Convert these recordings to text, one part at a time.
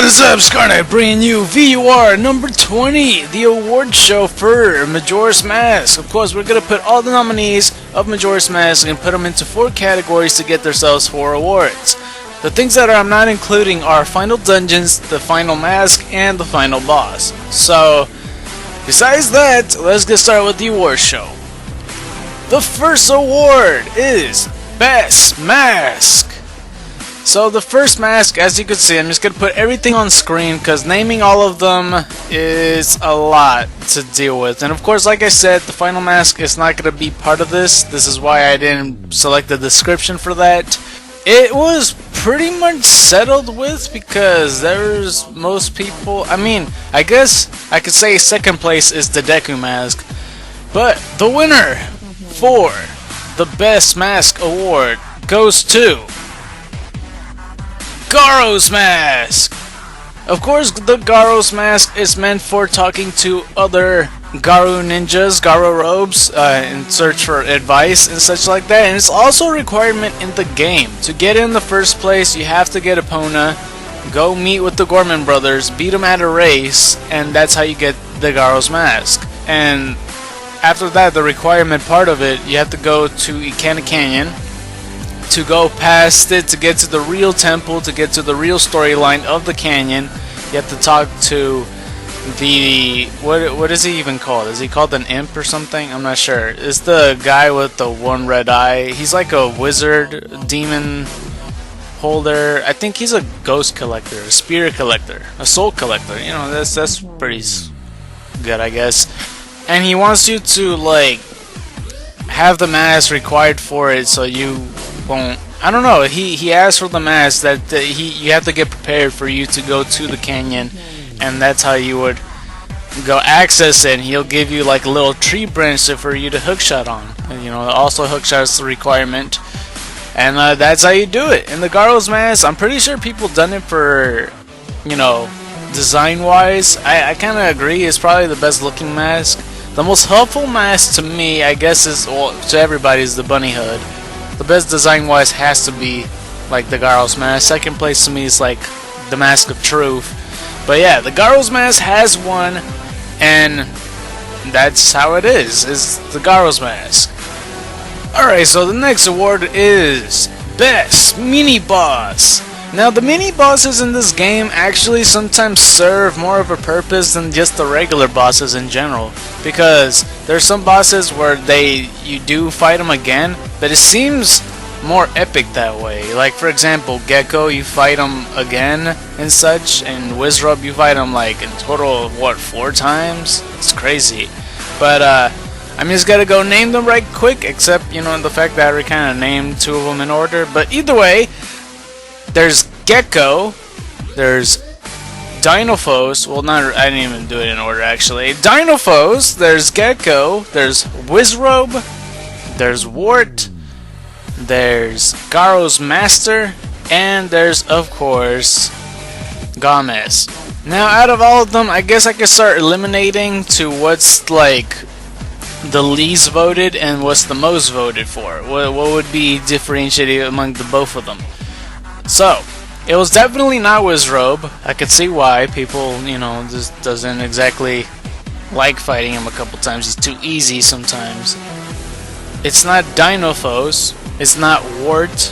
What is up, Scarknight, bringing you V.U.R. number 20, the award show for Majora's Mask. Of course, we're going to put all the nominees of Majora's Mask and put them into 4 categories to get themselves 4 awards. The things that I'm not including are final dungeons, the final mask, and the final boss. So, besides that, let's get started with the award show. The first award is Best Mask. So the first mask, as you can see, I'm just going to put everything on screen because naming all of them is a lot to deal with. And of course, like I said, the final mask is not going to be part of this. This is why I didn't select the description for that. It was pretty much settled with because there's most people, I guess I could say second place is the Deku Mask. But the winner for the Best Mask award goes to Garo's Mask! Of course, the Garo's Mask is meant for talking to other Garu ninjas, Garu robes, in search for advice and such like that. And it's also a requirement in the game. To get in the first place, you have to get Epona, go meet with the Gorman brothers, beat them at a race, and that's how you get the Garo's Mask. And after that, the requirement part of it, you have to go to Ikana Canyon, to go past it, to get to the real temple, to get to the real storyline of the canyon. You have to talk to the... What is he even called? Is he called an imp or something? I'm not sure. It's the guy with the one red eye. He's like a wizard, demon holder. I think he's a ghost collector, a spirit collector, a soul collector. You know, that's pretty good, I guess. And he wants you to, like, have the mask required for it so you won't... I don't know, he asked for the mask that you have to get prepared for you to go to the canyon, and that's how you would go access it. And he'll give you like a little tree branch for you to hookshot on. And, you know, also hookshot's the requirement, and that's how you do it. In the Garo's Mask, I'm pretty sure people done it for, you know, design wise. I kind of agree, it's probably the best looking mask. The most helpful mask to me, I guess, is, well, to everybody, is the bunny hood. The best design-wise has to be like the Garo's Mask. Second place to me is like the Mask of Truth. But yeah, the Garo's Mask has won, and that's how it is. It's the Garo's Mask. Alright, so the next award is Best Mini Boss. Now, the mini bosses in this game actually sometimes serve more of a purpose than just the regular bosses in general, because there's some bosses where you do fight them again, but it seems more epic that way. Like, for example, Gecko, you fight him again and such, and Wizrobe, you fight him like in total of what, 4 times? It's crazy. But I'm just gonna go name them right quick, except, you know, the fact that I already kind of named 2 of them in order. But either way, there's Gecko, there's Dinophos, well, I didn't even do it in order actually. Dinophos, there's Gecko, there's Wizrobe, there's Wart, there's Garo's Master, and there's, of course, Gomez. Now, out of all of them, I guess I could start eliminating to what's like the least voted and what's the most voted for. What would be differentiated among the both of them? So, it was definitely not Wizrobe. I could see why people, you know, just doesn't exactly like fighting him a couple times. He's too easy sometimes. It's not Dinophos. It's not Wart.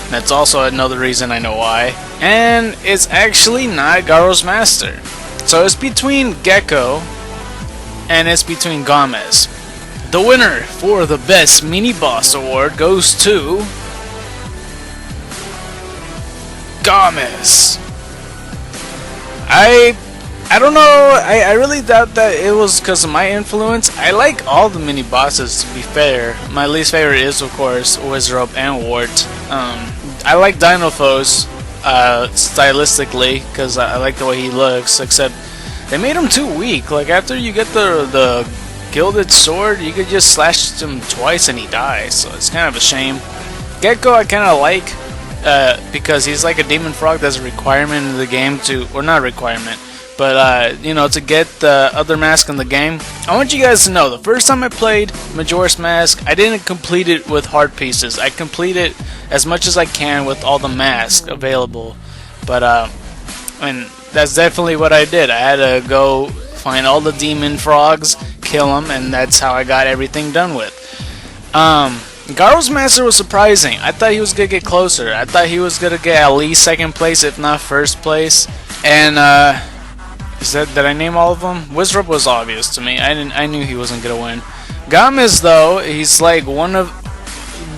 That's also another reason I know why. And it's actually not Garo's Master. So it's between Gecko and it's between Gomez. The winner for the Best Mini Boss award goes to Gomez. I don't know, I really doubt that it was because of my influence. I like all the mini bosses, to be fair. My least favorite is, of course, Wizrobe and Wart. I like Dinophos stylistically because I like the way he looks, except they made him too weak. Like, after you get the gilded sword, you could just slash him twice and he dies, so it's kind of a shame. Gecko I kind of like, because he's like a demon frog. That's a requirement in the game to, or not a requirement, but you know, to get the other mask in the game. I want you guys to know, the first time I played Majora's Mask, I didn't complete it with hard pieces. I completed as much as I can with all the masks available. But And that's definitely what I did. I had to go find all the demon frogs, kill them, and that's how I got everything done with. Garo's Master was surprising. I thought he was gonna get closer. I thought he was gonna get at least second place, if not first place. And did I name all of them? Wizrobe was obvious to me. I knew he wasn't gonna win. Gomez, though, he's like one of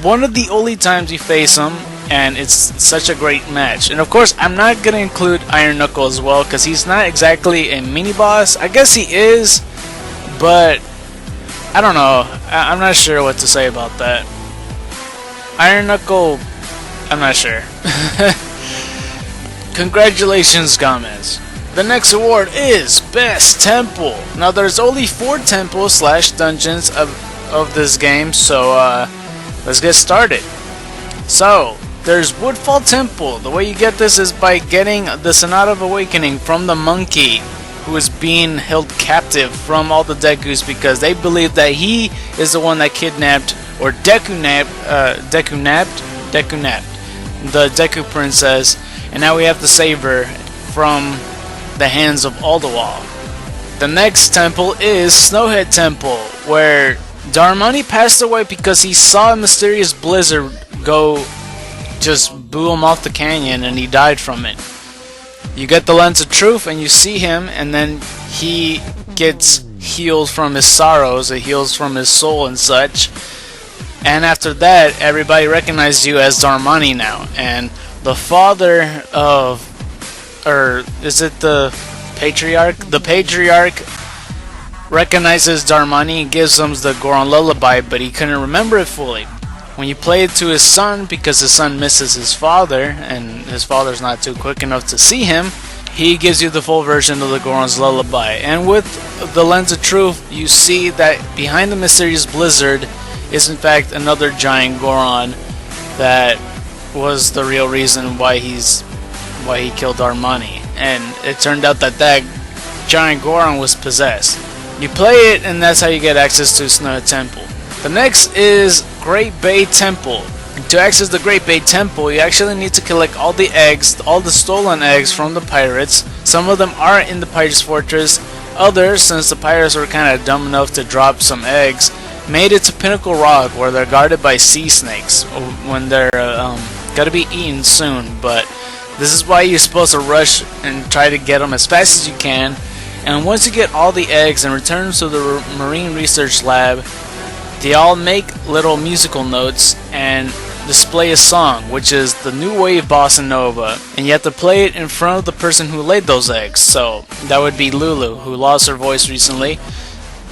the only times you face him, and it's such a great match. And of course, I'm not gonna include Iron Knuckle as well because he's not exactly a mini boss. I guess he is, but I don't know. I'm not sure what to say about that. Iron Knuckle, I'm not sure. Congratulations, Gomez. The next award is Best Temple. Now there's only 4 temples / dungeons of this game, so let's get started. So there's Woodfall Temple. The way you get this is by getting the Sonata of Awakening from the monkey who is being held captive from all the Dekus because they believe that he is the one that kidnapped or Deku-napped the Deku princess, and now we have to save her from the hands of Alderwall. The next temple is Snowhead Temple, where Darmani passed away because he saw a mysterious blizzard go just boo him off the canyon and he died from it. You get the Lens of Truth and you see him, and then he gets healed from his sorrows, it heals from his soul and such. And after that, everybody recognizes you as Darmani now. And the father of, or is it the patriarch? The patriarch recognizes Darmani and gives him the Goron Lullaby, but he couldn't remember it fully. When you play it to his son, because his son misses his father, and his father's not too quick enough to see him, he gives you the full version of the Goron's Lullaby. And with the Lens of Truth, you see that behind the mysterious blizzard is in fact another giant Goron that was the real reason why he killed Darmani. And it turned out that that giant Goron was possessed. You play it, and that's how you get access to Snowhead Temple. The next is Great Bay Temple. To access the Great Bay Temple, you actually need to collect all the eggs, all the stolen eggs from the pirates. Some of them are in the Pirates Fortress. Others, since the pirates were kind of dumb enough to drop some eggs, made it to Pinnacle Rock, where they're guarded by sea snakes when they're gotta be eaten soon. But this is why you're supposed to rush and try to get them as fast as you can. And once you get all the eggs and return to the Marine Research Lab, they all make little musical notes and display a song, which is the New Wave Bossa Nova, and you have to play it in front of the person who laid those eggs. So that would be Lulu, who lost her voice recently.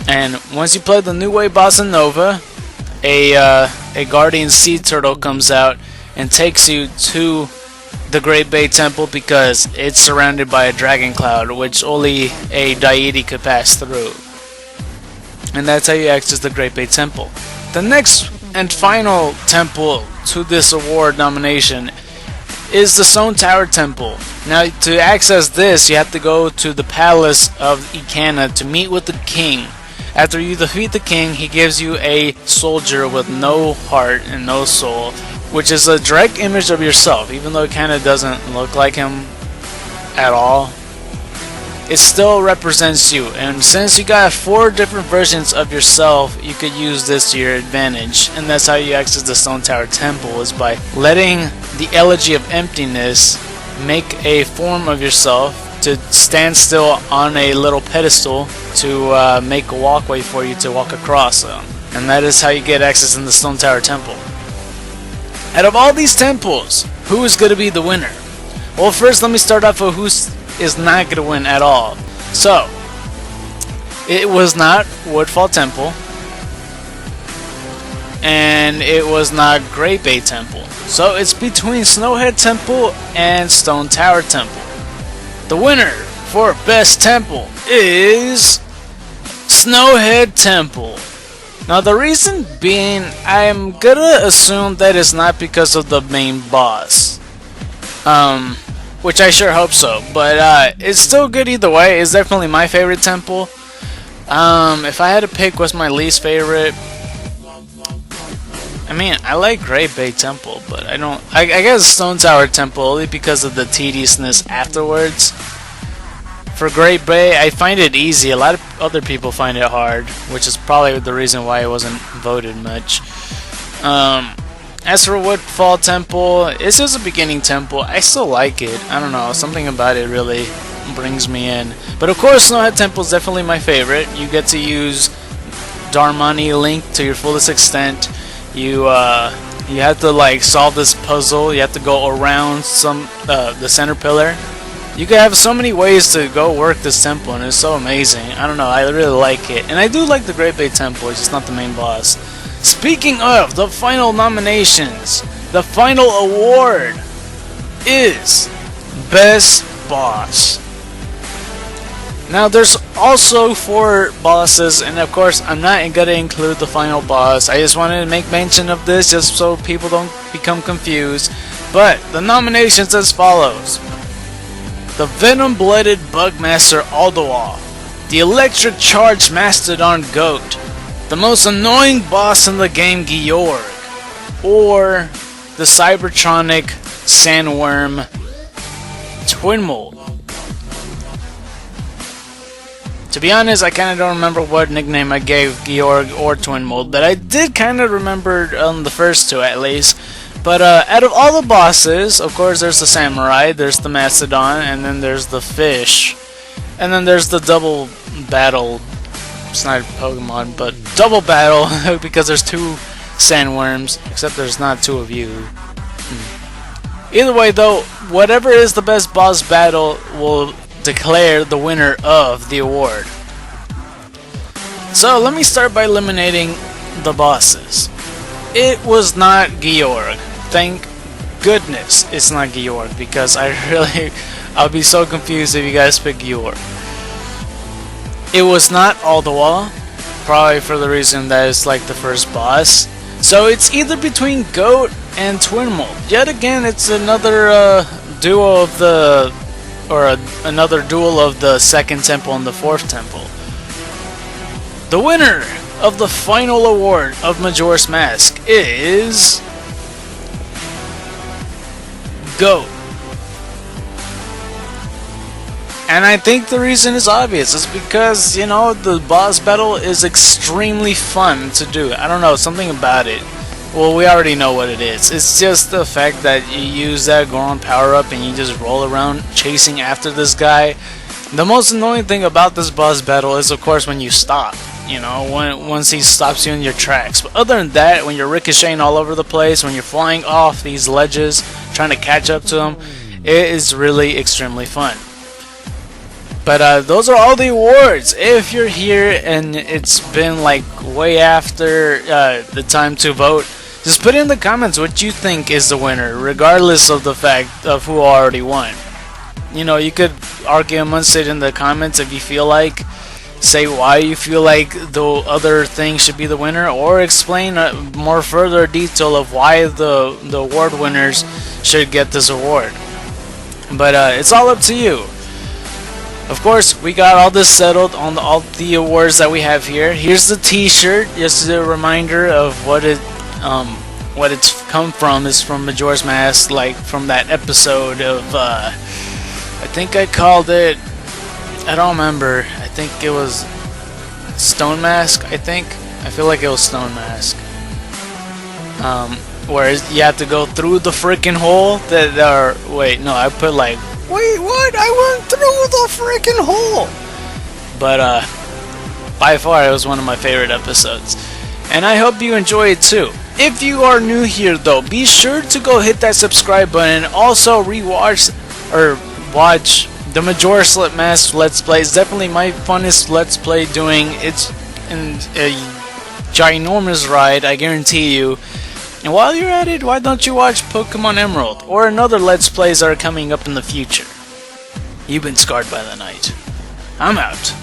And once you play the New Wave Bossa Nova, a guardian sea turtle comes out and takes you to the Great Bay Temple because it's surrounded by a dragon cloud, which only a deity could pass through. And that's how you access the Great Bay Temple. The next and final temple to this award nomination is the Stone Tower Temple. Now, to access this, you have to go to the Palace of Ikana to meet with the king. After you defeat the king, he gives you a soldier with no heart and no soul, which is a direct image of yourself, even though it kind of doesn't look like him at all. It still represents you, and since you got 4 different versions of yourself, you could use this to your advantage. And that's how you access the Stone Tower Temple, is by letting the Elegy of Emptiness make a form of yourself to stand still on a little pedestal to make a walkway for you to walk across. And that is how you get access in the Stone Tower Temple. Out of all these temples, who is going to be the winner? Well, first let me start off with who is not going to win at all. So, it was not Woodfall Temple, and it was not Great Bay Temple. So it's between Snowhead Temple and Stone Tower Temple. The winner for Best Temple is Snowhead Temple. Now the reason being, I'm gonna assume that it's not because of the main boss. Which I sure hope so, but it's still good either way. It's definitely my favorite temple. If I had to pick what's my least favorite, I mean, I like Great Bay Temple, but I don't. I guess Stone Tower Temple only because of the tediousness afterwards. For Great Bay, I find it easy. A lot of other people find it hard, which is probably the reason why it wasn't voted much. As for Woodfall Temple, it's just a beginning temple. I still like it. I don't know, something about it really brings me in. But of course, Snowhead Temple is definitely my favorite. You get to use Darmani Link to your fullest extent. You have to like solve this puzzle. You have to go around the center pillar. You can have so many ways to go work this temple, and it's so amazing. I don't know, I really like it. And I do like the Great Bay Temple, it's just not the main boss. Speaking of the final nominations, the final award is Best Boss. Now there's also 4 bosses, and of course I'm not going to include the final boss. I just wanted to make mention of this just so people don't become confused. But the nominations as follows: the Venom-Blooded Bugmaster Aldual, the Electric Charge Mastodon Goat, the most annoying boss in the game Georg, or the Cybertronic Sandworm Twinmold. To be honest, I kind of don't remember what nickname I gave Georg or Twinmold, but I did kind of remember on the first 2 at least. But out of all the bosses, of course there's the Samurai, there's the Mastodon, and then there's the Fish. And then there's the Double Battle. It's not a Pokemon, but Double Battle, because there's 2 Sandworms, except there's not 2 of you. Either way though, whatever is the best boss battle will declare the winner of the award. So let me start by eliminating the bosses. It was not Georg. Thank goodness it's not Georg, because I'll be so confused if you guys pick Georg. It was not Aldual, probably for the reason that it's like the first boss. So it's either between Goat and Twinmold. Yet again, it's another duo of the, another duel of the second temple and the fourth temple. The winner of the final award of Majora's Mask is Goat. And I think the reason is obvious. It's because, you know, the boss battle is extremely fun to do. I don't know, something about it. Well, we already know what it is. It's just the fact that you use that Goron power-up and you just roll around chasing after this guy. The most annoying thing about this boss battle is, of course, when you stop. You know, once he stops you in your tracks. But other than that, when you're ricocheting all over the place, when you're flying off these ledges, trying to catch up to him, it is really extremely fun. But those are all the awards. If you're here and it's been like way after the time to vote, just put in the comments what you think is the winner, regardless of the fact of who already won. You know, you could argue amongst it in the comments if you feel like. Say why you feel like the other thing should be the winner, or explain more further detail of why the award winners should get this award. But it's all up to you. Of course, we got all this settled on all the awards that we have here. Here's the T-shirt, just a reminder of what it's come from. Is from Majora's Mask, like from that episode of I think I called it, I don't remember. I think it was Stone Mask. I feel like it was Stone Mask. Where you have to go through the freaking hole. Wait, no, I put like. Wait, what? I went through the freaking hole! But, by far, it was one of my favorite episodes. And I hope you enjoy it too. If you are new here, though, be sure to go hit that subscribe button. And also, watch the Majora's Mask Let's Play. It's definitely my funnest Let's Play doing. It's a ginormous ride, I guarantee you. And while you're at it, why don't you watch Pokemon Emerald or another Let's Plays that are coming up in the future. You've been scarred by the night. I'm out.